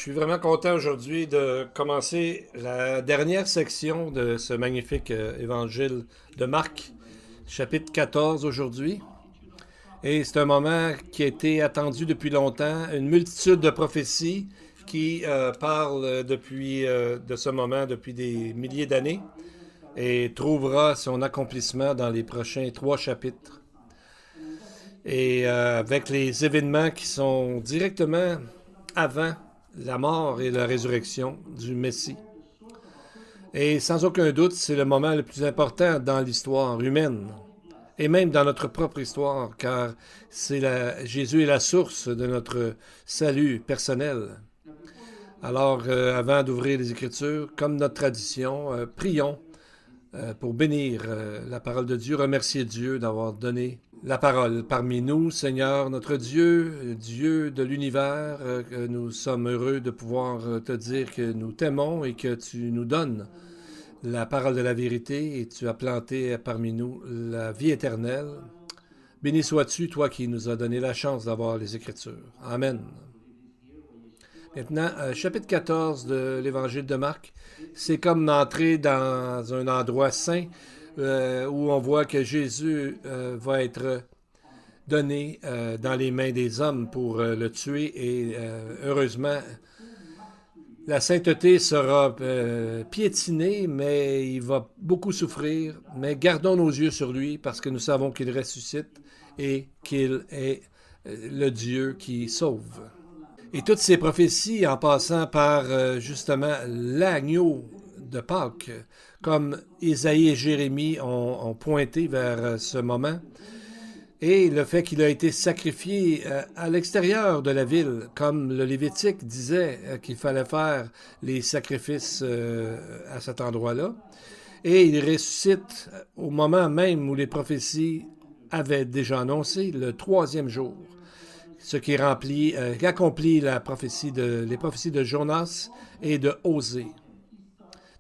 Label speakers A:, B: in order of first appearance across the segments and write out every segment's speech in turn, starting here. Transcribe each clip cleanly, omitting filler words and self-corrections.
A: suis vraiment content aujourd'hui de commencer la dernière section de ce magnifique évangile de Marc, chapitre 14 aujourd'hui. Et c'est un moment qui a été attendu depuis longtemps, une multitude de prophéties qui parlent de ce moment depuis des milliers d'années et trouvera son accomplissement dans les prochains 3 chapitres. Et avec les événements qui sont directement avant la mort et la résurrection du Messie. Et sans aucun doute, c'est le moment le plus important dans l'histoire humaine, et même dans notre propre histoire, car Jésus est la source de notre salut personnel. Alors, avant d'ouvrir les Écritures, comme notre tradition, prions pour bénir la parole de Dieu, remercier Dieu d'avoir donné la parole parmi nous. Seigneur, notre Dieu, Dieu de l'univers, nous sommes heureux de pouvoir te dire que nous t'aimons et que tu nous donnes la parole de la vérité et tu as planté parmi nous la vie éternelle. Béni sois-tu, toi qui nous as donné la chance d'avoir les Écritures. Amen. Maintenant, chapitre 14 de l'Évangile de Marc, c'est comme entrer dans un endroit saint où on voit que Jésus va être donné dans les mains des hommes pour le tuer et heureusement, la sainteté sera piétinée, mais il va beaucoup souffrir. Mais gardons nos yeux sur lui parce que nous savons qu'il ressuscite et qu'il est le Dieu qui sauve. Et toutes ces prophéties, en passant par justement l'agneau de Pâques, comme Isaïe et Jérémie ont pointé vers ce moment, et le fait qu'il a été sacrifié à l'extérieur de la ville, comme le Lévitique disait qu'il fallait faire les sacrifices à cet endroit-là, et il ressuscite au moment même où les prophéties avaient déjà annoncé, le 3e jour. Ce qui accomplit les prophéties de Jonas et de Osée.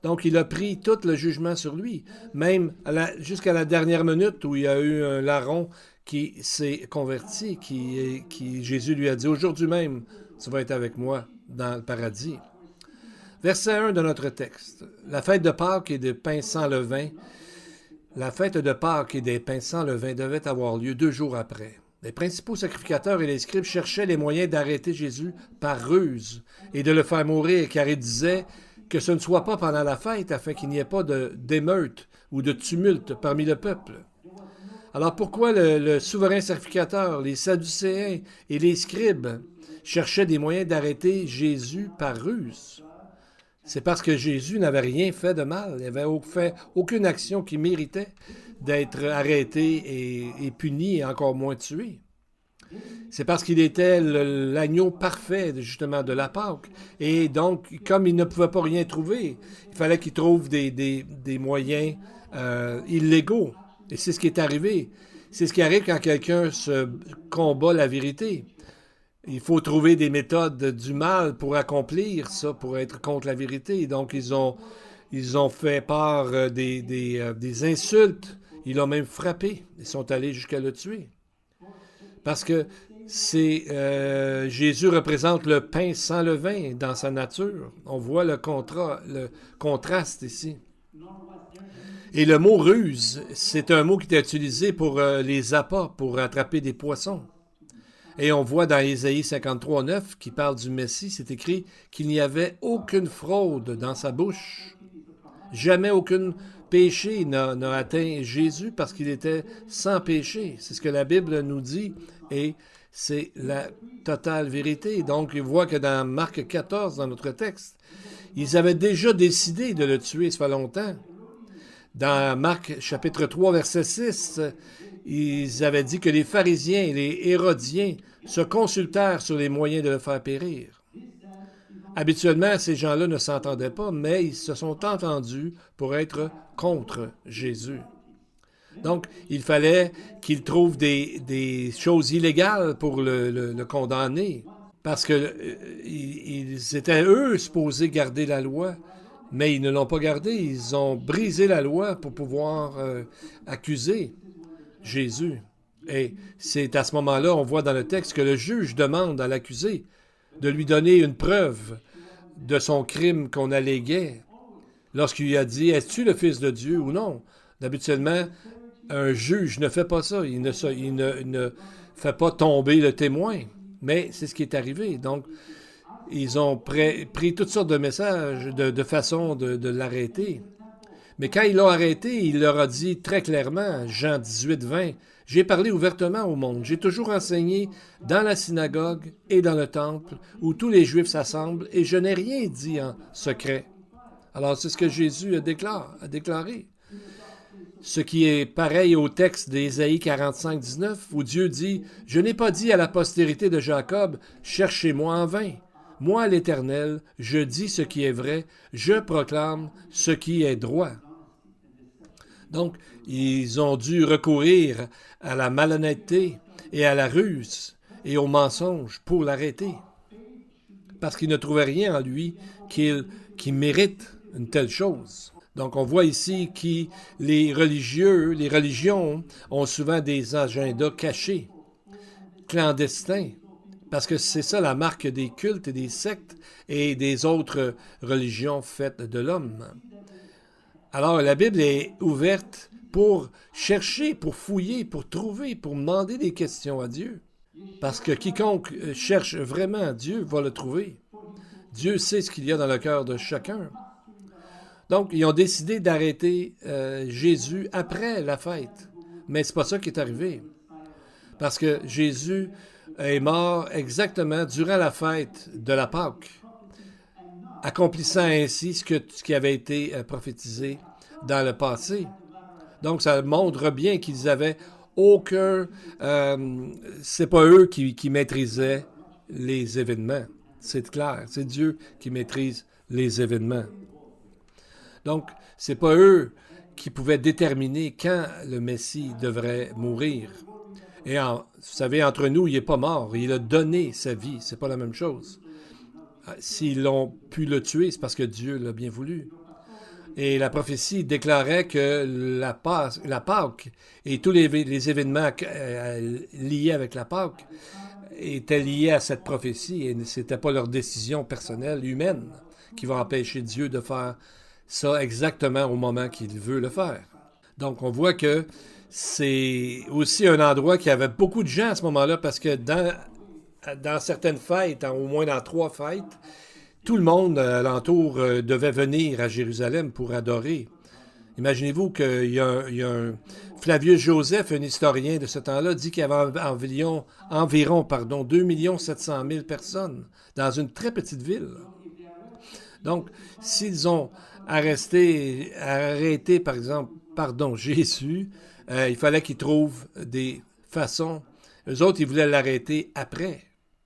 A: Donc, il a pris tout le jugement sur lui, même jusqu'à la dernière minute où il y a eu un larron qui s'est converti, qui Jésus lui a dit « Aujourd'hui même, tu vas être avec moi dans le paradis ». Verset 1 de notre texte. La fête de Pâques et des pains sans levain. La fête de Pâques et des pains sans levain devait avoir lieu 2 jours après. Les principaux sacrificateurs et les scribes cherchaient les moyens d'arrêter Jésus par ruse et de le faire mourir, car ils disaient que ce ne soit pas pendant la fête afin qu'il n'y ait pas d'émeute ou de tumulte parmi le peuple. Alors pourquoi le souverain sacrificateur, les Sadducéens et les scribes cherchaient des moyens d'arrêter Jésus par ruse? C'est parce que Jésus n'avait rien fait de mal, il n'avait fait aucune action qui méritait d'être arrêté et puni et encore moins tué. C'est parce qu'il était l'agneau parfait, justement, de la Pâque. Et donc, comme il ne pouvait pas rien trouver, il fallait qu'il trouve des moyens illégaux. Et c'est ce qui est arrivé. C'est ce qui arrive quand quelqu'un se combat la vérité. Il faut trouver des méthodes du mal pour accomplir ça, pour être contre la vérité. Et donc, ils ont fait part des insultes. Ils l'ont même frappé. Ils sont allés jusqu'à le tuer. Parce que Jésus représente le pain sans levain dans sa nature. On voit le contraste ici. Et le mot ruse, c'est un mot qui était utilisé pour les appâts, pour attraper des poissons. Et on voit dans Ésaïe 53:9, qui parle du Messie, c'est écrit qu'il n'y avait aucune fraude dans sa bouche. Jamais aucun péché n'a atteint Jésus parce qu'il était sans péché. C'est ce que la Bible nous dit et c'est la totale vérité. Donc, il voit que dans Marc 14, dans notre texte, ils avaient déjà décidé de le tuer, ça fait longtemps. Dans Marc chapitre 3, verset 6, ils avaient dit que les pharisiens et les hérodiens se consultèrent sur les moyens de le faire périr. Habituellement, ces gens-là ne s'entendaient pas, mais ils se sont entendus pour être contre Jésus. Donc, il fallait qu'ils trouvent des choses illégales pour le condamner, parce qu'ils étaient, eux, supposés garder la loi, mais ils ne l'ont pas gardée. Ils ont brisé la loi pour pouvoir accuser Jésus. Et c'est à ce moment-là, on voit dans le texte que le juge demande à l'accusé de lui donner une preuve de son crime qu'on alléguait lorsqu'il a dit « Es-tu le Fils de Dieu ou non? » Habituellement, un juge ne fait pas ça. Il ne fait pas tomber le témoin. Mais c'est ce qui est arrivé. Donc, ils ont pris toutes sortes de messages, de façon de l'arrêter. Mais quand ils l'ont arrêté, il leur a dit très clairement, Jean 18, 20, « J'ai parlé ouvertement au monde. J'ai toujours enseigné dans la synagogue et dans le temple où tous les Juifs s'assemblent et je n'ai rien dit en secret. » Alors, c'est ce que Jésus a déclaré. Ce qui est pareil au texte d'Ésaïe 45, 19, où Dieu dit « Je n'ai pas dit à la postérité de Jacob, cherchez-moi en vain. Moi, l'Éternel, je dis ce qui est vrai, je proclame ce qui est droit. » Donc, ils ont dû recourir à la malhonnêteté et à la ruse et au mensonge pour l'arrêter. Parce qu'ils ne trouvaient rien en lui qui mérite une telle chose. Donc, on voit ici que les religions ont souvent des agendas cachés, clandestins, parce que c'est ça la marque des cultes et des sectes et des autres religions faites de l'homme. Alors, la Bible est ouverte pour chercher, pour fouiller, pour trouver, pour demander des questions à Dieu. Parce que quiconque cherche vraiment Dieu va le trouver. Dieu sait ce qu'il y a dans le cœur de chacun. Donc, ils ont décidé d'arrêter Jésus après la fête. Mais c'est pas ça qui est arrivé. Parce que Jésus est mort exactement durant la fête de la Pâque, accomplissant ainsi ce qui avait été prophétisé dans le passé. Donc, ça montre bien qu'ils avaient aucun... c'est pas eux qui maîtrisaient les événements. C'est clair, c'est Dieu qui maîtrise les événements. Donc, c'est pas eux qui pouvaient déterminer quand le Messie devrait mourir. Et vous savez, entre nous, il n'est pas mort, il a donné sa vie. C'est pas la même chose. S'ils ont pu le tuer, c'est parce que Dieu l'a bien voulu. Et la prophétie déclarait que la Pâque et tous les événements liés avec la Pâque étaient liés à cette prophétie et ce n'était pas leur décision personnelle, humaine, qui va empêcher Dieu de faire ça exactement au moment qu'il veut le faire. Donc, on voit que c'est aussi un endroit qui avait beaucoup de gens à ce moment-là parce que dans certaines fêtes, au moins dans 3 fêtes, tout le monde alentour devait venir à Jérusalem pour adorer. Imaginez-vous qu'il y a un Flavius Joseph, un historien de ce temps-là, dit qu'il y avait environ 2 700 000 personnes dans une très petite ville. Donc, s'ils ont arrêté, par exemple, Jésus, il fallait qu'ils trouvent des façons. Eux autres, ils voulaient l'arrêter après.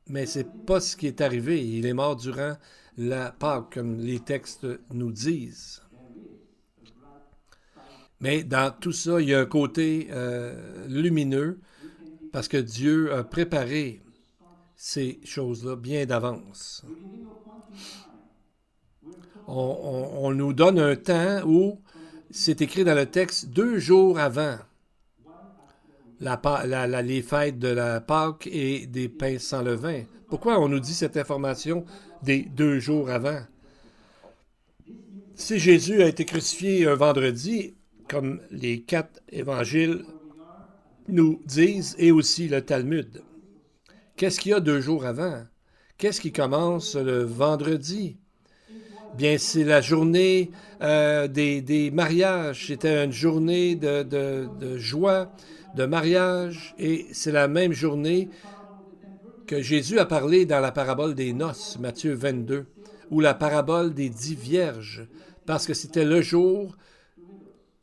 A: Mais c'est pas ce qui est arrivé. Il est mort durant la Pâque, comme les textes nous disent. Mais dans tout ça, il y a un côté lumineux, parce que Dieu a préparé ces choses-là bien d'avance. On nous donne un temps où c'est écrit dans le texte 2 jours avant les fêtes de la Pâque et des pains sans levain. Pourquoi on nous dit cette information des 2 jours avant? Si Jésus a été crucifié un vendredi, comme les 4 évangiles nous disent, et aussi le Talmud, qu'est-ce qu'il y a 2 jours avant? Qu'est-ce qui commence le vendredi? Bien, c'est la journée des mariages. C'était une journée de joie, de mariage, et c'est la même journée que Jésus a parlé dans la parabole des noces, Matthieu 22, ou la parabole des 10 vierges, parce que c'était le jour,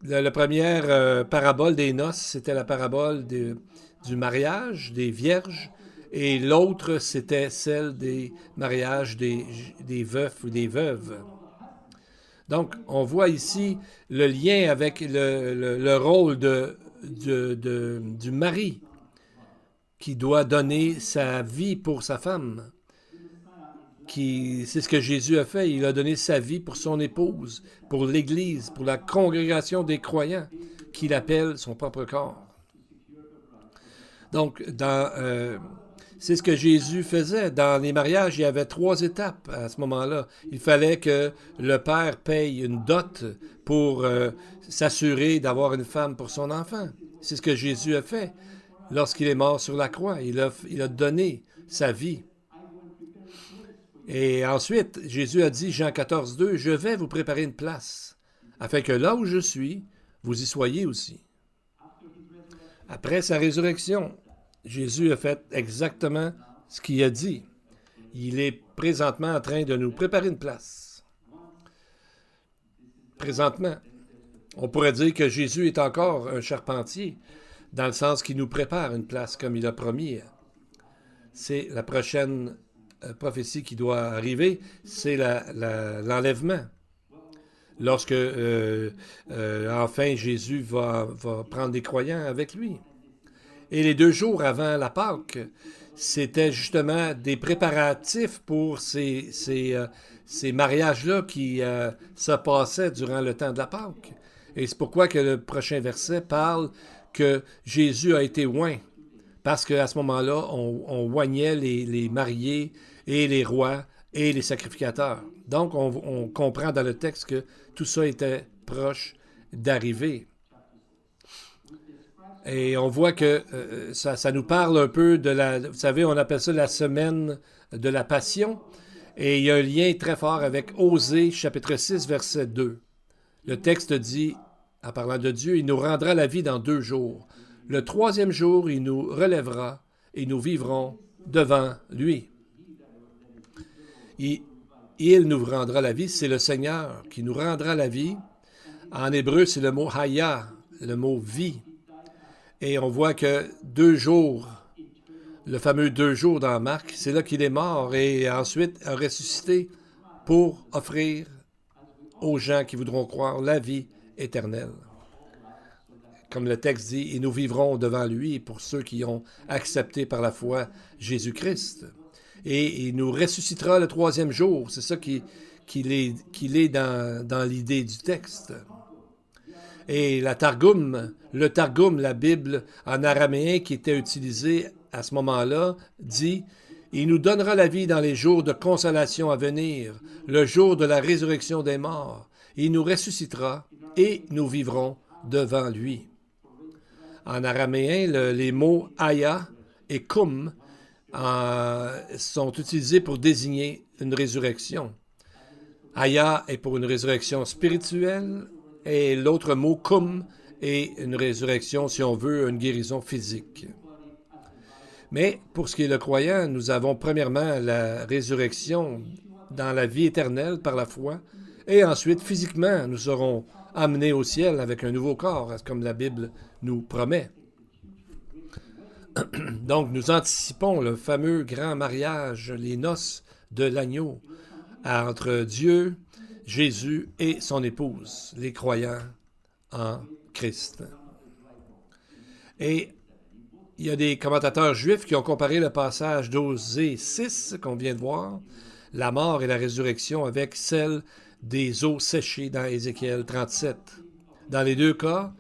A: la première parabole des noces, c'était la parabole du mariage, des vierges, et l'autre, c'était celle des mariages des veufs ou des veuves. Donc, on voit ici le lien avec le rôle du mari qui doit donner sa vie pour sa femme. C'est ce que Jésus a fait. Il a donné sa vie pour son épouse, pour l'Église, pour la congrégation des croyants, qu'il appelle son propre corps. Donc, C'est ce que Jésus faisait. Dans les mariages, il y avait 3 étapes à ce moment-là. Il fallait que le père paye une dot pour s'assurer d'avoir une femme pour son enfant. C'est ce que Jésus a fait lorsqu'il est mort sur la croix. Il a donné sa vie. Et ensuite, Jésus a dit, Jean 14, 2, « Je vais vous préparer une place, afin que là où je suis, vous y soyez aussi. » Après sa résurrection, Jésus a fait exactement ce qu'il a dit. Il est présentement en train de nous préparer une place. Présentement, on pourrait dire que Jésus est encore un charpentier, dans le sens qu'il nous prépare une place comme il a promis. C'est la prochaine prophétie qui doit arriver, c'est l'enlèvement. Lorsque, enfin, Jésus va prendre des croyants avec lui. Et les 2 jours avant la Pâque, c'était justement des préparatifs pour ces mariages-là qui se passaient durant le temps de la Pâque. Et c'est pourquoi que le prochain verset parle que Jésus a été oint. Parce qu'à ce moment-là, on oignait les mariés et les rois et les sacrificateurs. Donc, on comprend dans le texte que tout ça était proche d'arriver. Et on voit que ça nous parle un peu de vous savez, on appelle ça la semaine de la Passion. Et il y a un lien très fort avec Osée, chapitre 6, verset 2. Le texte dit, en parlant de Dieu, « Il nous rendra la vie dans 2 jours. Le 3e jour, il nous relèvera et nous vivrons devant lui. » Il nous rendra la vie, c'est le Seigneur qui nous rendra la vie. En hébreu, c'est le mot « haya », le mot « vie ». Et on voit que 2 jours, le fameux 2 jours dans Marc, c'est là qu'il est mort et ensuite a ressuscité pour offrir aux gens qui voudront croire la vie éternelle. Comme le texte dit, « Et nous vivrons devant lui pour ceux qui ont accepté par la foi Jésus-Christ. » Et il nous ressuscitera le 3e jour. C'est ça qu'il est dans l'idée du texte. Et le Targum, la Bible en araméen qui était utilisée à ce moment-là, dit « Il nous donnera la vie dans les jours de consolation à venir, le jour de la résurrection des morts. Il nous ressuscitera et nous vivrons devant lui. » En araméen, les mots « aya » et « kum » sont utilisés pour désigner une résurrection. « Aya » est pour une résurrection spirituelle, et l'autre mot, kum, est une résurrection, si on veut, une guérison physique. Mais pour ce qui est le croyant, nous avons premièrement la résurrection dans la vie éternelle par la foi, et ensuite, physiquement, nous serons amenés au ciel avec un nouveau corps, comme la Bible nous promet. Donc, nous anticipons le fameux grand mariage, les noces de l'agneau, entre Dieu, Jésus et son épouse, les croyants en Christ. Et il y a des commentateurs juifs qui ont comparé le passage d'Osée 6 qu'on vient de voir, la mort et la résurrection, avec celle des eaux séchées dans Ézéchiel 37. Dans les 2 cas,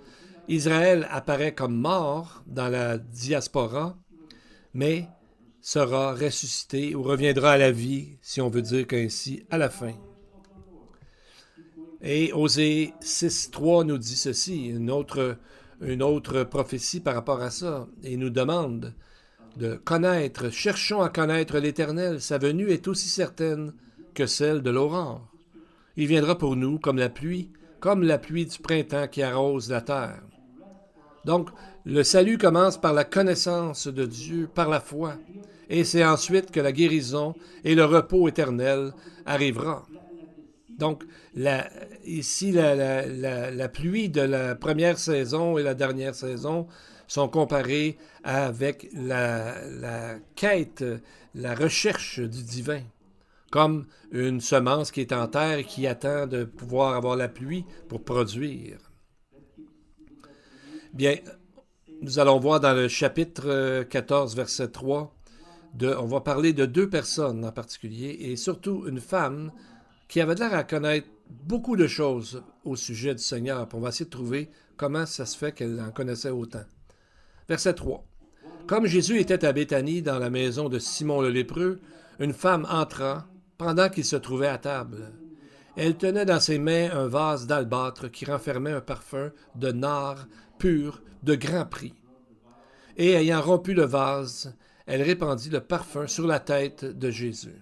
A: Israël apparaît comme mort dans la diaspora, mais sera ressuscité ou reviendra à la vie, si on veut dire qu'ainsi, à la fin. Et Osée 6.3 nous dit ceci, une autre prophétie par rapport à ça, et nous demande de connaître, cherchons à connaître l'Éternel, sa venue est aussi certaine que celle de l'aurore. Il viendra pour nous comme la pluie du printemps qui arrose la terre. Donc, le salut commence par la connaissance de Dieu, par la foi, et c'est ensuite que la guérison et le repos éternel arrivera. Donc, ici, la pluie de la première saison et la dernière saison sont comparées avec la quête, la recherche du divin, comme une semence qui est en terre et qui attend de pouvoir avoir la pluie pour produire. Bien, nous allons voir dans le chapitre 14, verset 3, on va parler de 2 personnes en particulier, et surtout une femme qui avait l'air à connaître beaucoup de choses au sujet du Seigneur. Puis on va essayer de trouver comment ça se fait qu'elle en connaissait autant. Verset 3. Comme Jésus était à Béthanie, dans la maison de Simon le lépreux, une femme entra pendant qu'il se trouvait à table. Elle tenait dans ses mains un vase d'albâtre qui renfermait un parfum de nard pur de grand prix. Et ayant rompu le vase, elle répandit le parfum sur la tête de Jésus.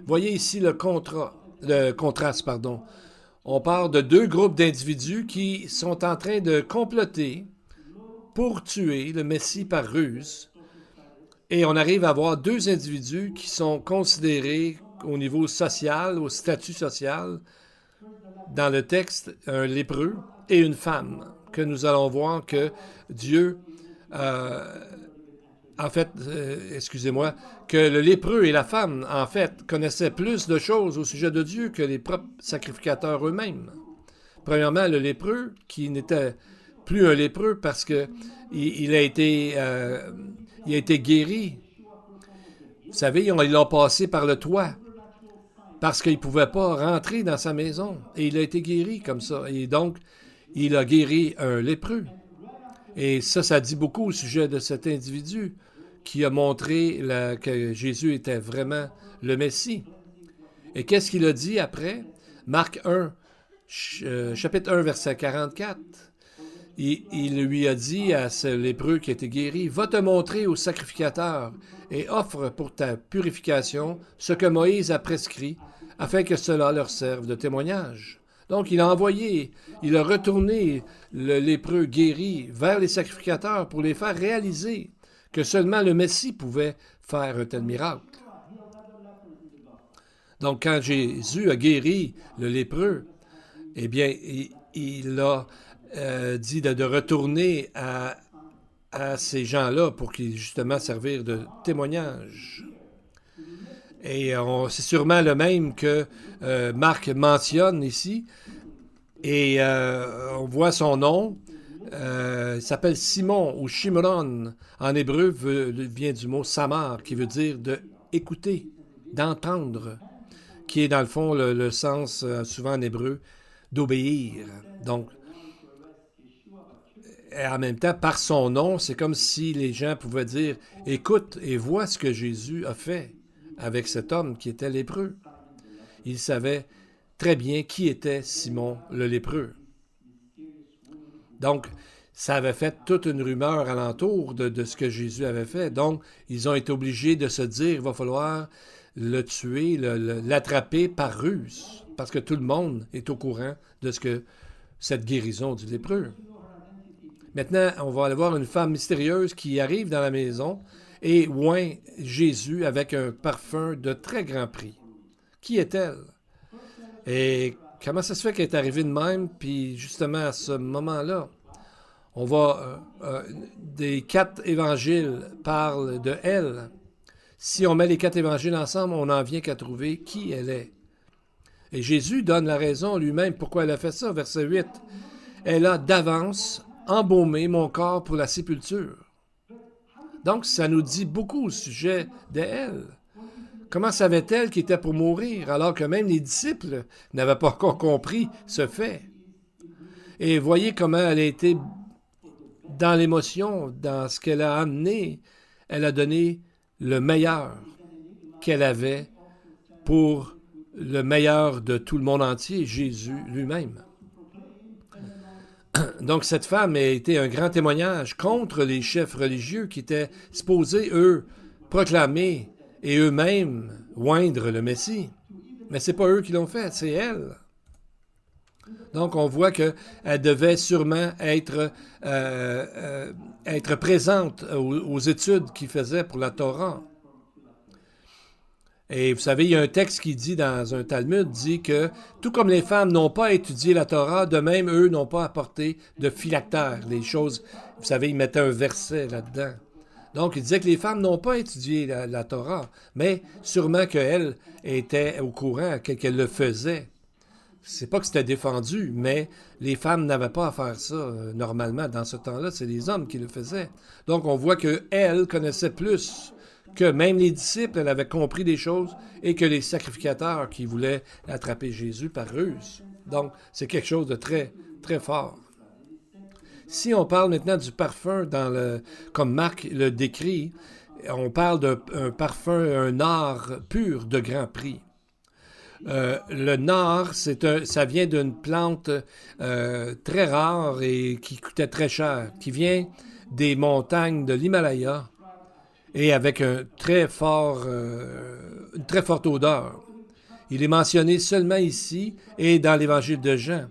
A: Voyez ici le contraste. On parle de deux groupes d'individus qui sont en train de comploter pour tuer le Messie par ruse. Et on arrive à voir deux individus qui sont considérés au niveau social, au statut social, dans le texte, un lépreux et une femme, que nous allons voir que Dieu, que le lépreux et la femme, en fait, connaissaient plus de choses au sujet de Dieu que les propres sacrificateurs eux-mêmes. Premièrement, le lépreux, qui n'était plus un lépreux parce que il a été guéri. Vous savez, ils l'ont passé par le toit parce qu'il ne pouvait pas rentrer dans sa maison. Et il a été guéri comme ça. Et donc, il a guéri un lépreux. Et ça dit beaucoup au sujet de cet individu qui a montré que Jésus était vraiment le Messie. Et qu'est-ce qu'il a dit après? Marc 1, chapitre 1, verset 44. Il lui a dit à ce lépreux qui a été guéri, « Va te montrer au sacrificateur et offre pour ta purification ce que Moïse a prescrit, afin que cela leur serve de témoignage. » Donc, il a retourné le lépreux guéri vers les sacrificateurs pour les faire réaliser que seulement le Messie pouvait faire un tel miracle. Donc, quand Jésus a guéri le lépreux, eh bien, il a dit de retourner à ces gens-là pour qu'ils, justement, servir de témoignage. Et c'est sûrement le même que Marc mentionne ici. Et on voit son nom. Il s'appelle Simon ou Shimron. En hébreu, vient du mot samar, qui veut dire de écouter, d'entendre, qui est dans le fond le sens, souvent en hébreu, d'obéir. Donc, et en même temps, par son nom, c'est comme si les gens pouvaient dire « Écoute et vois ce que Jésus a fait avec cet homme qui était lépreux. » Il savait très bien qui était Simon le lépreux. Donc, ça avait fait toute une rumeur alentour de ce que Jésus avait fait. Donc, ils ont été obligés de se dire « Il va falloir le tuer, l'attraper par ruse. » Parce que tout le monde est au courant de cette guérison du lépreux. Maintenant, on va aller voir une femme mystérieuse qui arrive dans la maison et oint Jésus avec un parfum de très grand prix. Qui est-elle? Et comment ça se fait qu'elle est arrivée de même? Puis justement, à ce moment-là, on va... des 4 évangiles parlent de elle. Si on met les 4 évangiles ensemble, on n'en vient qu'à trouver qui elle est. Et Jésus donne la raison lui-même pourquoi elle a fait ça. Verset 8. Elle a d'avance embaumé mon corps pour la sépulture. Donc, ça nous dit beaucoup au sujet d'elle. Comment savait-elle qu'il était pour mourir, alors que même les disciples n'avaient pas encore compris ce fait? Et voyez comment elle a été dans l'émotion, dans ce qu'elle a amené. Elle a donné le meilleur qu'elle avait pour le meilleur de tout le monde entier, Jésus lui-même. Donc, cette femme a été un grand témoignage contre les chefs religieux qui étaient supposés, eux, proclamer et eux-mêmes oindre le Messie. Mais ce n'est pas eux qui l'ont fait, c'est elle. Donc, on voit qu'elle devait sûrement être présente aux études qu'il faisait pour la Torah. Et vous savez, il y a un texte qui dit dans un Talmud, dit que tout comme les femmes n'ont pas étudié la Torah, de même, eux n'ont pas apporté de phylactère. Les choses, vous savez, il mettait un verset là-dedans. Donc, il disait que les femmes n'ont pas étudié la Torah, mais sûrement qu'elles étaient au courant, qu'elles le faisaient. C'est pas que c'était défendu, mais les femmes n'avaient pas à faire ça normalement. Dans ce temps-là, c'est les hommes qui le faisaient. Donc, on voit qu'elle connaissait plus que même les disciples, elle avait compris des choses et que les sacrificateurs qui voulaient attraper Jésus par ruse. Donc, c'est quelque chose de très, très fort. Si on parle maintenant du parfum, comme Marc le décrit, on parle d'un parfum, un nard pur de grand prix. Le nard, ça vient d'une plante très rare et qui coûtait très cher, qui vient des montagnes de l'Himalaya et avec une très forte odeur. Il est mentionné seulement ici et dans l'Évangile de Jean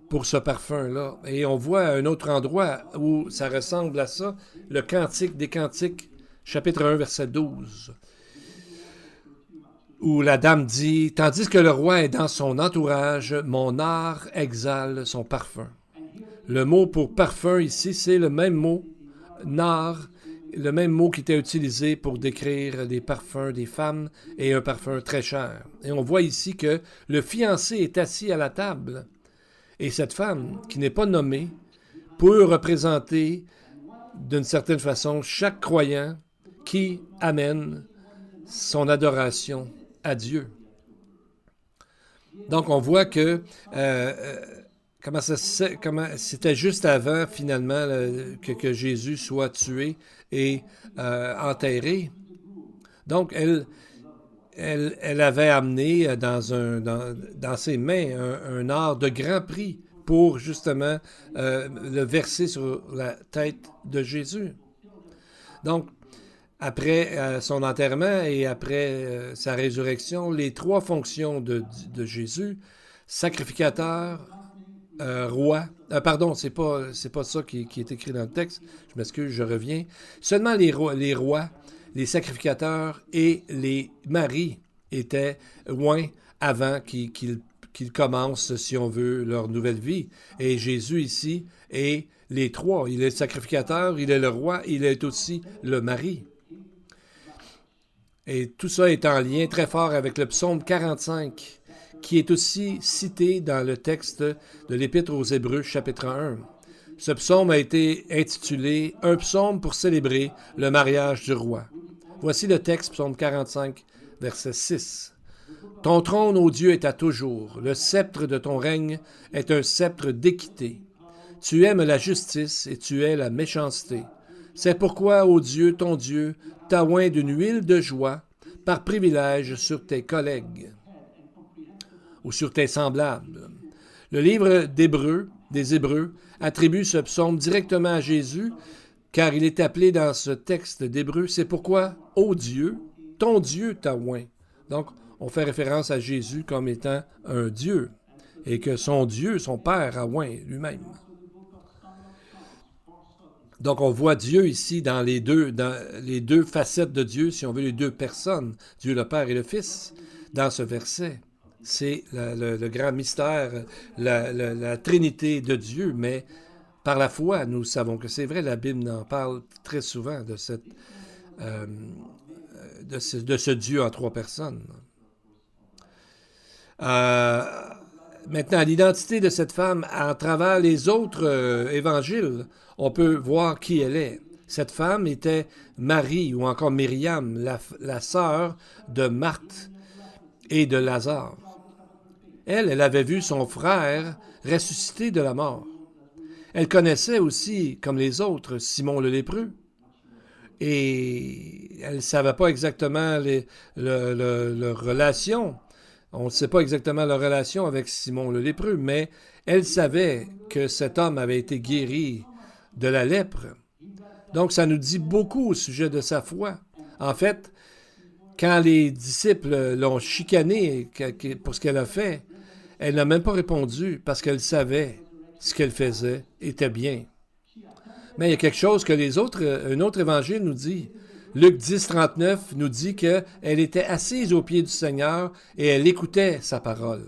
A: pour ce parfum-là. Et on voit un autre endroit où ça ressemble à ça, le Cantique des Cantiques, chapitre 1, verset 12. Où la dame dit « Tandis que le roi est dans son entourage, mon art exhale son parfum. » Le mot pour parfum ici, c'est le même mot, nard, le même mot qui était utilisé pour décrire les parfums des femmes et un parfum très cher. Et on voit ici que le fiancé est assis à la table et cette femme, qui n'est pas nommée, peut représenter d'une certaine façon chaque croyant qui amène son adoration à Dieu. Donc, on voit que comment c'était juste avant, finalement, que Jésus soit tué et enterré. Donc, elle avait amené dans ses mains un or de grand prix pour, justement, le verser sur la tête de Jésus. Donc, après son enterrement et après sa résurrection, les trois fonctions de Jésus, sacrificateur, roi, pardon, c'est pas ça qui est écrit dans le texte, je m'excuse, je reviens. Seulement les rois, les sacrificateurs et les maris étaient loin avant qu'ils commencent, si on veut, leur nouvelle vie. Et Jésus ici est les trois. Il est le sacrificateur, il est le roi, il est aussi le mari. Et tout ça est en lien très fort avec le psaume 45, qui est aussi cité dans le texte de l'Épître aux Hébreux, chapitre 1. Ce psaume a été intitulé « Un psaume pour célébrer le mariage du roi ». Voici le texte, psaume 45, verset 6. « Ton trône, ô Dieu, est à toujours. Le sceptre de ton règne est un sceptre d'équité. Tu aimes la justice et tu hais la méchanceté. C'est pourquoi, ô Dieu, ton Dieu, t'a oint d'une huile de joie par privilège sur tes collègues ou sur tes semblables. » Le livre des Hébreux attribue ce psaume directement à Jésus, car il est appelé dans ce texte d'Hébreux, c'est pourquoi, ô Dieu, ton Dieu t'a oint. Donc, on fait référence à Jésus comme étant un Dieu, et que son Dieu, son Père, a oint lui-même. Donc, on voit Dieu ici dans les deux facettes de Dieu, si on veut, les deux personnes, Dieu le Père et le Fils, dans ce verset. C'est le grand mystère, la Trinité de Dieu, mais par la foi, nous savons que c'est vrai, la Bible en parle très souvent de ce Dieu en trois personnes. Maintenant, l'identité de cette femme, à travers les autres évangiles, on peut voir qui elle est. Cette femme était Marie, ou encore Myriam, la sœur de Marthe et de Lazare. Elle avait vu son frère ressusciter de la mort. Elle connaissait aussi, comme les autres, Simon le lépreux. Et elle ne savait pas exactement leur relation. On ne sait pas exactement leur relation avec Simon le lépreux, mais elle savait que cet homme avait été guéri de la lèpre. Donc, ça nous dit beaucoup au sujet de sa foi. En fait, quand les disciples l'ont chicanée pour ce qu'elle a fait, elle n'a même pas répondu parce qu'elle savait ce qu'elle faisait était bien. Mais il y a quelque chose que un autre évangile nous dit. Luc 10, 39 nous dit qu'elle était assise aux pieds du Seigneur et elle écoutait sa parole.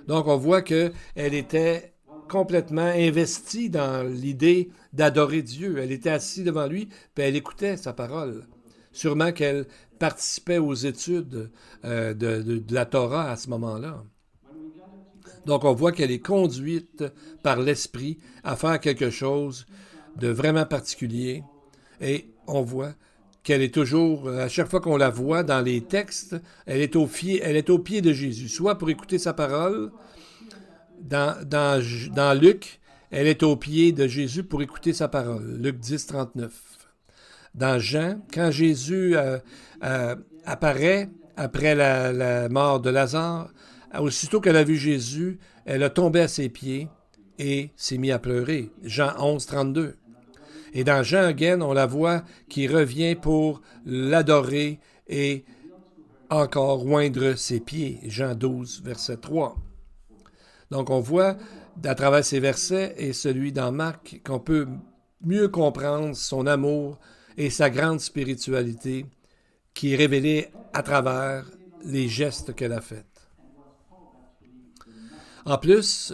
A: Donc, on voit qu'elle était complètement investie dans l'idée d'adorer Dieu. Elle était assise devant lui, puis elle écoutait sa parole. Sûrement qu'elle participait aux études de la Torah à ce moment-là. Donc, on voit qu'elle est conduite par l'Esprit à faire quelque chose de vraiment particulier. Et on voit qu'elle est toujours, à chaque fois qu'on la voit dans les textes, elle est au pied de Jésus, soit pour écouter sa parole. Dans Luc, elle est aux pieds de Jésus pour écouter sa parole. Luc 10, 39. Dans Jean, quand Jésus apparaît après la mort de Lazare, aussitôt qu'elle a vu Jésus, elle a tombé à ses pieds et s'est mise à pleurer. Jean 11, 32. Et dans Jean again, on la voit qui revient pour l'adorer et encore oindre ses pieds. Jean 12, verset 3. Donc on voit à travers ces versets et celui dans Marc qu'on peut mieux comprendre son amour et sa grande spiritualité qui est révélée à travers les gestes qu'elle a faits. En plus,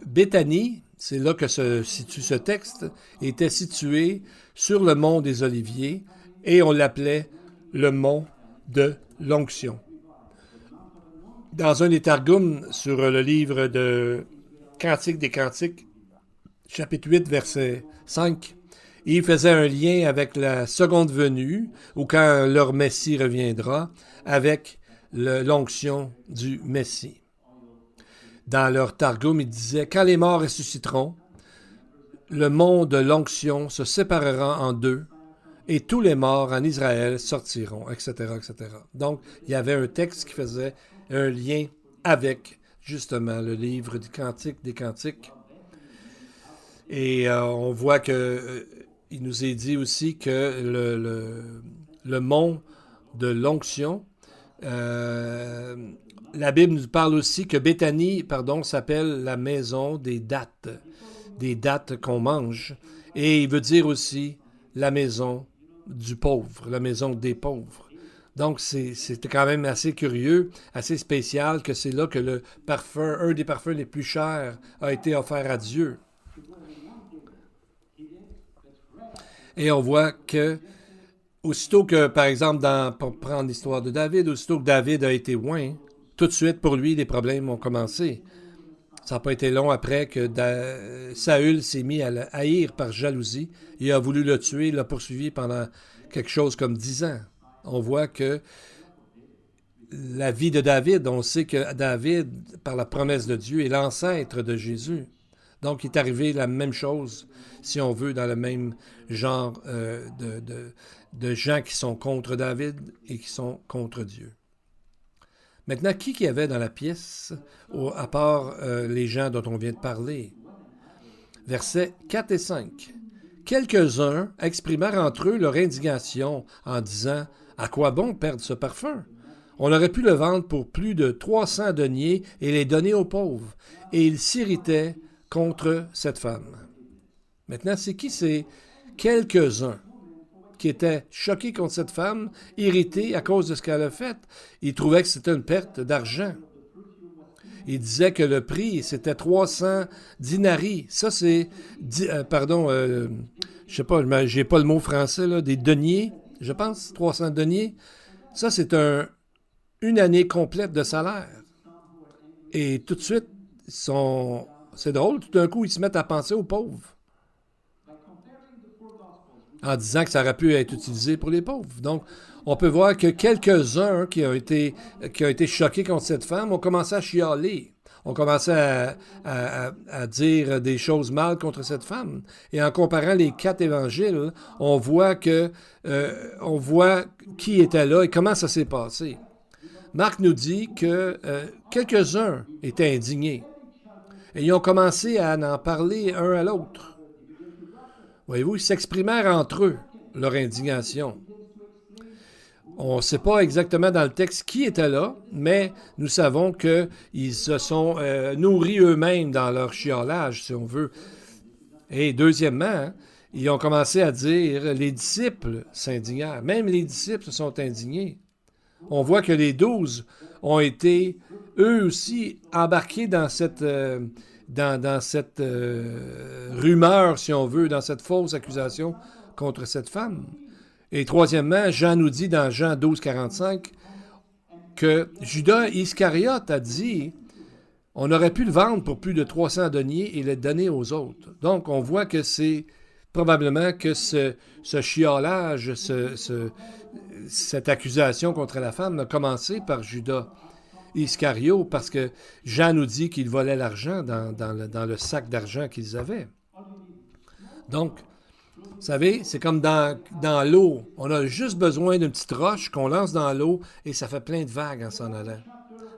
A: Béthanie, c'est là que se situe ce texte, était situé sur le mont des Oliviers et on l'appelait le mont de l'onction. Dans un des Targums sur le livre de Cantique des Cantiques, chapitre 8, verset 5, il faisait un lien avec la seconde venue, ou quand leur Messie reviendra, avec l'onction du Messie. Dans leur Targum, il disait « Quand les morts ressusciteront, le mont de l'onction se séparera en deux, et tous les morts en Israël sortiront, etc., etc. » Donc, il y avait un texte qui faisait un lien avec, justement, le livre du Cantique des Cantiques. Et on voit que il nous est dit aussi que le mont de l'onction, la Bible nous parle aussi que Béthanie, s'appelle la maison des dattes qu'on mange. Et il veut dire aussi la maison du pauvre, la maison des pauvres. Donc, c'était quand même assez curieux, assez spécial que c'est là que le parfum, un des parfums les plus chers, a été offert à Dieu. Et on voit que, aussitôt que, par exemple, pour prendre l'histoire de David, aussitôt que David a été oint, tout de suite, pour lui, les problèmes ont commencé. Ça n'a pas été long après que Saül s'est mis à le haïr par jalousie. Il a voulu le tuer, il l'a poursuivi pendant quelque chose comme 10 ans. On voit que la vie de David, on sait que David, par la promesse de Dieu, est l'ancêtre de Jésus. Donc, il est arrivé la même chose, si on veut, dans le même genre de gens qui sont contre David et qui sont contre Dieu. Maintenant, qui y avait dans la pièce, à part les gens dont on vient de parler? Versets 4 et 5. Quelques-uns exprimèrent entre eux leur indignation en disant « À quoi bon perdre ce parfum? On aurait pu le vendre pour plus de 300 deniers et les donner aux pauvres. » Et ils s'irritaient contre cette femme. Maintenant, c'est qui ces quelques-uns qui étaient choqués contre cette femme, irrités à cause de ce qu'elle a fait? Ils trouvaient que c'était une perte d'argent. Ils disaient que le prix, c'était 300 dinarii. Ça, c'est, je sais pas, j'ai pas le mot français, là, des deniers, je pense, 300 deniers. Ça, c'est une année complète de salaire. Et tout de suite, c'est drôle, tout d'un coup, ils se mettent à penser aux pauvres, en disant que ça aurait pu être utilisé pour les pauvres. Donc, on peut voir que quelques-uns qui ont été choqués contre cette femme ont commencé à chialer, ont commencé à dire des choses mal contre cette femme. Et en comparant les 4 évangiles, on voit qui était là et comment ça s'est passé. Marc nous dit que quelques-uns étaient indignés. Et ils ont commencé à en parler un à l'autre. Voyez-vous, ils s'exprimèrent entre eux leur indignation. On ne sait pas exactement dans le texte qui était là, mais nous savons qu'ils se sont nourris eux-mêmes dans leur chiolage, si on veut. Et deuxièmement, ils ont commencé à dire, les disciples s'indignèrent. Même les disciples se sont indignés. On voit que les 12 ont été, eux aussi, embarqués dans cette rumeur, si on veut, dans cette fausse accusation contre cette femme. Et troisièmement, Jean nous dit dans Jean 12, 45 que Judas Iscariote a dit on aurait pu le vendre pour plus de 300 deniers et le donner aux autres. Donc, on voit que c'est probablement que ce chiolage, cette accusation contre la femme a commencé par Judas Iscariote parce que Jean nous dit qu'il volait l'argent dans le sac d'argent qu'ils avaient. Donc, vous savez, c'est comme dans l'eau. On a juste besoin d'une petite roche qu'on lance dans l'eau et ça fait plein de vagues en s'en allant.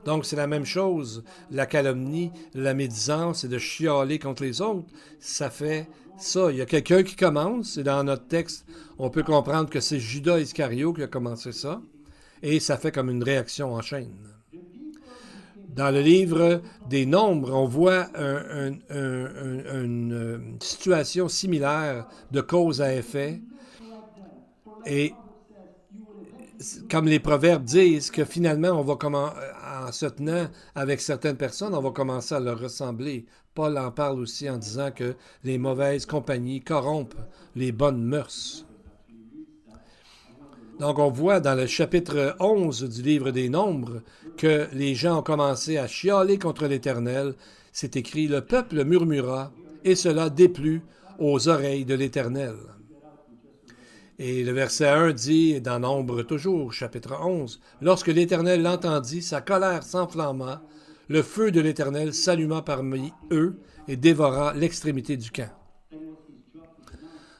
A: Donc, c'est la même chose. La calomnie, la médisance et de chialer contre les autres, ça fait ça. Il y a quelqu'un qui commence, et dans notre texte, on peut comprendre que c'est Judas Iscario qui a commencé ça, et ça fait comme une réaction en chaîne. Dans le livre des Nombres, on voit une situation similaire de cause à effet. Et comme les proverbes disent que finalement, on va en se tenant avec certaines personnes, on va commencer à leur ressembler. Paul en parle aussi en disant que les mauvaises compagnies corrompent les bonnes mœurs. Donc, on voit dans le chapitre 11 du livre des Nombres que les gens ont commencé à chialer contre l'Éternel. C'est écrit, « Le peuple murmura, et cela déplut aux oreilles de l'Éternel. » Et le verset 1 dit, dans Nombres toujours, chapitre 11, « Lorsque l'Éternel l'entendit, sa colère s'enflamma, le feu de l'Éternel s'alluma parmi eux et dévora l'extrémité du camp. »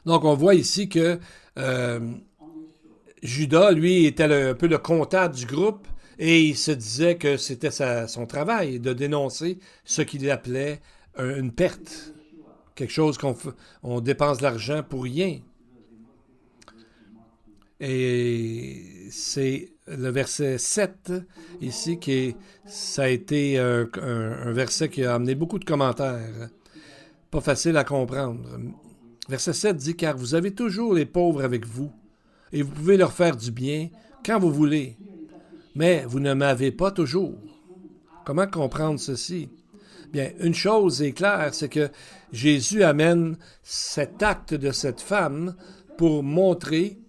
A: Donc, on voit ici que Judas, lui, était un peu le comptable du groupe et il se disait que c'était son travail de dénoncer ce qu'il appelait une perte, quelque chose qu'on dépense de l'argent pour rien. Et c'est le verset 7 ici ça a été un verset qui a amené beaucoup de commentaires. Pas facile à comprendre. Verset 7 dit « Car vous avez toujours les pauvres avec vous, et vous pouvez leur faire du bien quand vous voulez, mais vous ne m'avez pas toujours. » Comment comprendre ceci? Bien, une chose est claire, c'est que Jésus amène cet acte de cette femme pour montrer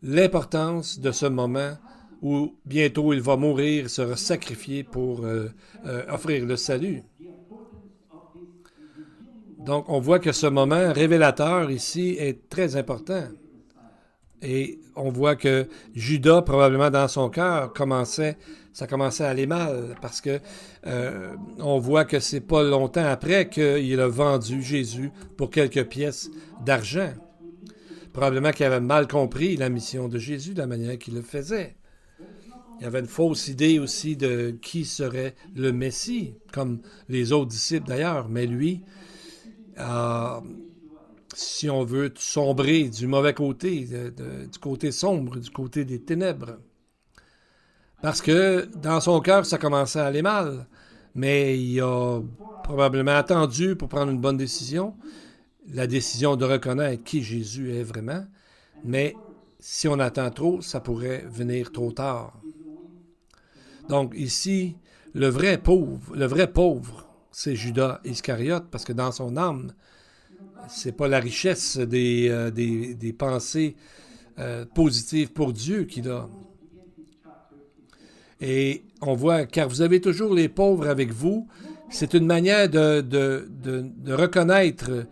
A: l'importance de ce moment où bientôt il va mourir, se sacrifier pour offrir le salut. Donc, on voit que ce moment révélateur ici est très important. Et on voit que Judas, probablement dans son cœur, ça commençait à aller mal parce que on voit que c'est pas longtemps après qu'il a vendu Jésus pour quelques pièces d'argent. Probablement qu'il avait mal compris la mission de Jésus, de la manière qu'il le faisait. Il y avait une fausse idée aussi de qui serait le Messie, comme les autres disciples d'ailleurs, mais lui, si on veut sombrer du mauvais côté, du côté sombre, du côté des ténèbres. Parce que dans son cœur, ça commençait à aller mal, mais il a probablement attendu pour prendre une bonne décision, la décision de reconnaître qui Jésus est vraiment, mais si on attend trop, ça pourrait venir trop tard. Donc ici, le vrai pauvre, c'est Judas Iscariote, parce que dans son âme, c'est pas la richesse des pensées positives pour Dieu qu'il a. Et on voit, car vous avez toujours les pauvres avec vous, c'est une manière de reconnaître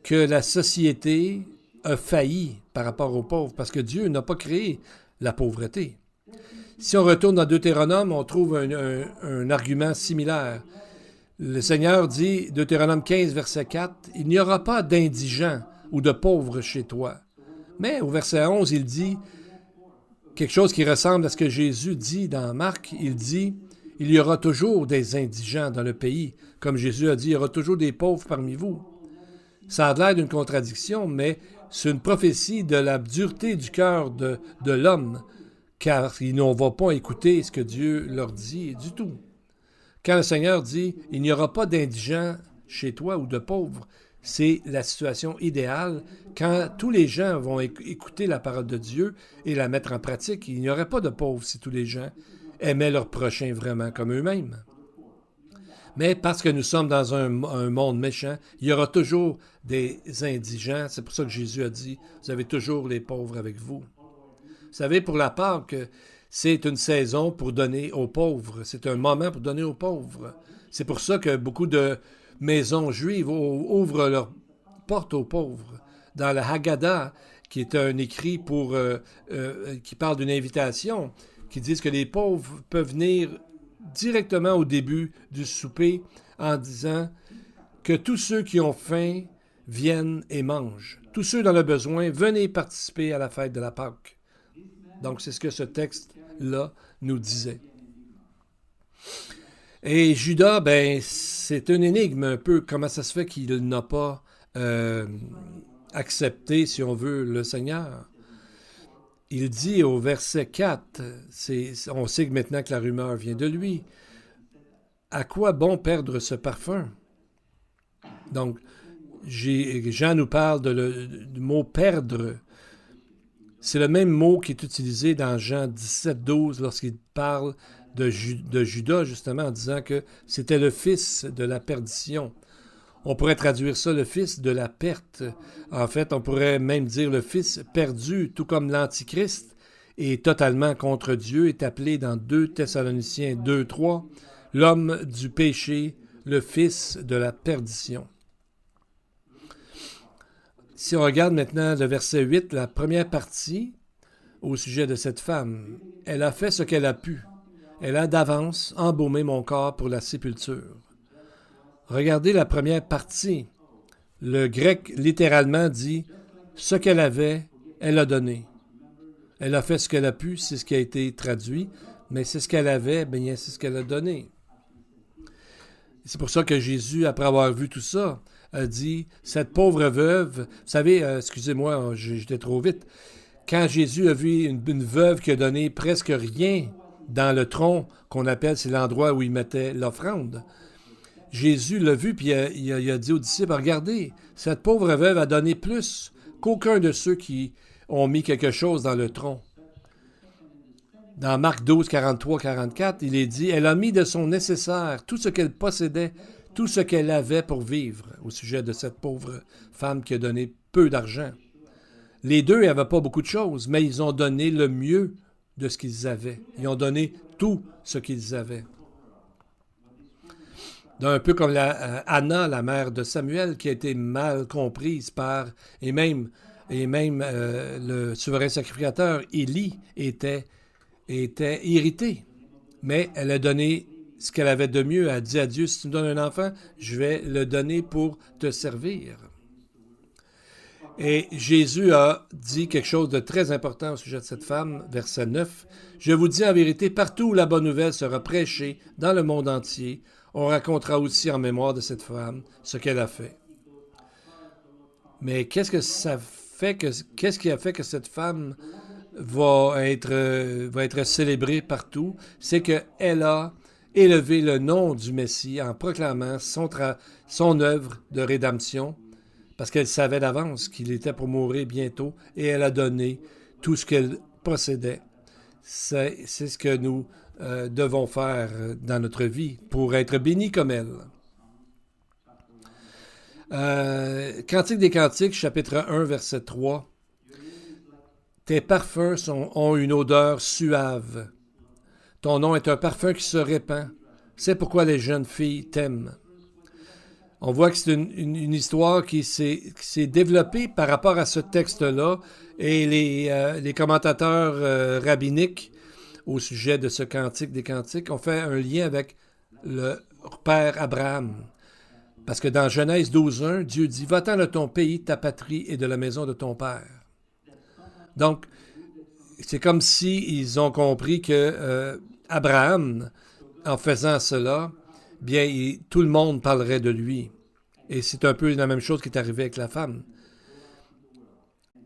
A: que la société a failli par rapport aux pauvres, parce que Dieu n'a pas créé la pauvreté. Si on retourne dans Deutéronome, on trouve un argument similaire. Le Seigneur dit, Deutéronome 15, verset 4, « Il n'y aura pas d'indigents ou de pauvres chez toi. » Mais au verset 11, il dit quelque chose qui ressemble à ce que Jésus dit dans Marc. Il dit, « Il y aura toujours des indigents dans le pays. » Comme Jésus a dit, « Il y aura toujours des pauvres parmi vous. » Ça a l'air d'une contradiction, mais c'est une prophétie de la dureté du cœur de l'homme, car ils ne vont pas écouter ce que Dieu leur dit du tout. Quand le Seigneur dit « Il n'y aura pas d'indigents chez toi ou de pauvres », c'est la situation idéale quand tous les gens vont écouter la parole de Dieu et la mettre en pratique. Il n'y aurait pas de pauvres si tous les gens aimaient leur prochain vraiment comme eux-mêmes. Mais parce que nous sommes dans un monde méchant, il y aura toujours des indigents. C'est pour ça que Jésus a dit « Vous avez toujours les pauvres avec vous ». Vous savez, pour la Pâque, c'est une saison pour donner aux pauvres. C'est un moment pour donner aux pauvres. C'est pour ça que beaucoup de maisons juives ouvrent leurs portes aux pauvres. Dans la Haggadah, qui est un écrit qui parle d'une invitation, qui dit que les pauvres peuvent venir directement au début du souper en disant que tous ceux qui ont faim viennent et mangent. Tous ceux dans le besoin, venez participer à la fête de la Pâque. Donc, c'est ce que ce texte-là nous disait. Et Judas, ben, c'est une énigme un peu. Comment ça se fait qu'il n'a pas accepté, si on veut, le Seigneur? Il dit au verset 4, on sait que maintenant que la rumeur vient de lui, à quoi bon perdre ce parfum? Donc, Jean nous parle du mot perdre. C'est le même mot qui est utilisé dans Jean 17, 12 lorsqu'il parle de Judas, justement, en disant que c'était le fils de la perdition. On pourrait traduire ça le fils de la perte. En fait, on pourrait même dire le fils perdu, tout comme l'Antichrist est totalement contre Dieu, est appelé dans 2 Thessaloniciens 2, 3, l'homme du péché, le fils de la perdition. Si on regarde maintenant le verset 8, la première partie au sujet de cette femme, elle a fait ce qu'elle a pu. Elle a d'avance embaumé mon corps pour la sépulture. Regardez la première partie. Le grec littéralement dit « ce qu'elle avait, elle a donné ». Elle a fait ce qu'elle a pu, c'est ce qui a été traduit, mais c'est ce qu'elle avait, bien c'est ce qu'elle a donné. C'est pour ça que Jésus, après avoir vu tout ça, a dit « cette pauvre veuve », vous savez, excusez-moi, j'étais trop vite, quand Jésus a vu une veuve qui a donné presque rien dans le tronc, qu'on appelle, c'est l'endroit où il mettait l'offrande, Jésus l'a vu, puis il a dit aux disciples, « regardez, cette pauvre veuve a donné plus qu'aucun de ceux qui ont mis quelque chose dans le tronc. » Dans Marc 12, 43, 44, il est dit, « Elle a mis de son nécessaire tout ce qu'elle possédait, tout ce qu'elle avait pour vivre. » Au sujet de cette pauvre femme qui a donné peu d'argent. Les deux n'avaient pas beaucoup de choses, mais ils ont donné le mieux de ce qu'ils avaient. Ils ont donné tout ce qu'ils avaient. Un peu comme Anna, la mère de Samuel, qui a été mal comprise par... Et même le souverain sacrificateur, Élie, était irrité. Mais elle a donné ce qu'elle avait de mieux. Elle a dit à Dieu, si tu me donnes un enfant, je vais le donner pour te servir. Et Jésus a dit quelque chose de très important au sujet de cette femme, verset 9. « Je vous dis en vérité, partout où la bonne nouvelle sera prêchée dans le monde entier, on racontera aussi en mémoire de cette femme ce qu'elle a fait. » Mais qu'est-ce qui a fait que cette femme va être célébrée partout? C'est qu'elle a élevé le nom du Messie en proclamant son œuvre de rédemption, parce qu'elle savait d'avance qu'il était pour mourir bientôt, et elle a donné tout ce qu'elle possédait. C'est ce que nous devons faire dans notre vie pour être bénis comme elle. Cantique des Cantiques, chapitre 1, verset 3. « Tes parfums ont une odeur suave. Ton nom est un parfum qui se répand. C'est pourquoi les jeunes filles t'aiment. » On voit que c'est une histoire qui s'est développée par rapport à ce texte-là, et les commentateurs rabbiniques au sujet de ce Cantique des Cantiques ont fait un lien avec le père Abraham. Parce que dans Genèse 12.1, Dieu dit « Va-t'en de ton pays, ta patrie et de la maison de ton père. » Donc, c'est comme s'ils ont compris que Abraham, en faisant cela, bien, tout le monde parlerait de lui. Et c'est un peu la même chose qui est arrivée avec la femme.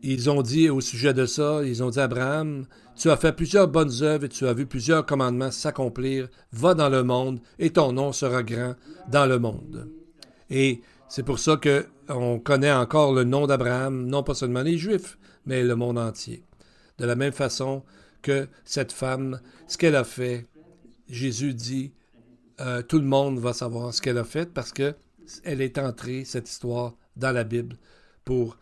A: Ils ont dit au sujet de ça, ils ont dit à Abraham, « Tu as fait plusieurs bonnes œuvres et tu as vu plusieurs commandements s'accomplir. Va dans le monde et ton nom sera grand dans le monde. » Et c'est pour ça qu'on connaît encore le nom d'Abraham, non pas seulement les Juifs, mais le monde entier. De la même façon que cette femme, ce qu'elle a fait, Jésus dit, tout le monde va savoir ce qu'elle a fait parce qu'elle est entrée, cette histoire, dans la Bible pour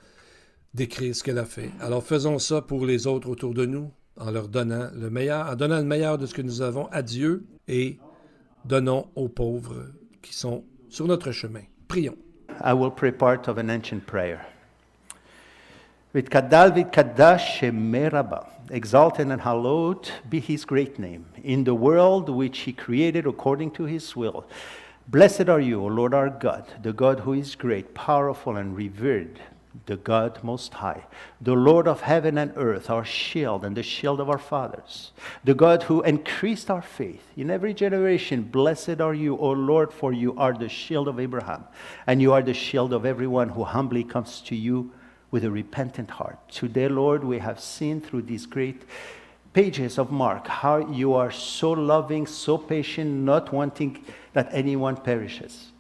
A: décrire ce qu'elle a fait. Alors faisons ça pour les autres autour de nous, en leur donnant le meilleur, en donnant le meilleur de ce que nous avons à Dieu et donnons aux pauvres qui sont sur notre chemin. Prions.
B: I will pray part of an ancient prayer. Vitkadal vitkadash shemeraba, exalted and hallowed be his great name, in the world which he created according to his will, Blessed are you, O Lord our God, the God who is great, powerful, and revered, the God most high, the Lord of heaven and earth, our shield and the shield of our fathers, the God who increased our faith in every generation. Blessed are you, O Lord, for you are the shield of Abraham, and you are the shield of everyone who humbly comes to you with a repentant heart. Today, Lord, we have seen through these great pages of Mark how you are so loving, so patient, not wanting that anyone perishes.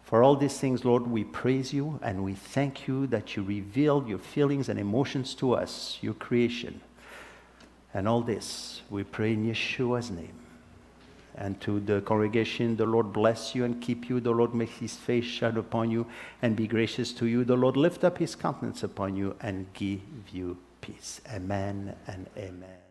B: For all these things, Lord, we praise you and we thank you that you revealed your feelings and emotions to us, your creation. And all this, we pray in Yeshua's name. And to the congregation, the Lord bless you and keep you. The Lord make his face shine upon you and be gracious to you. The Lord lift up his countenance upon you and give you peace. Amen and amen.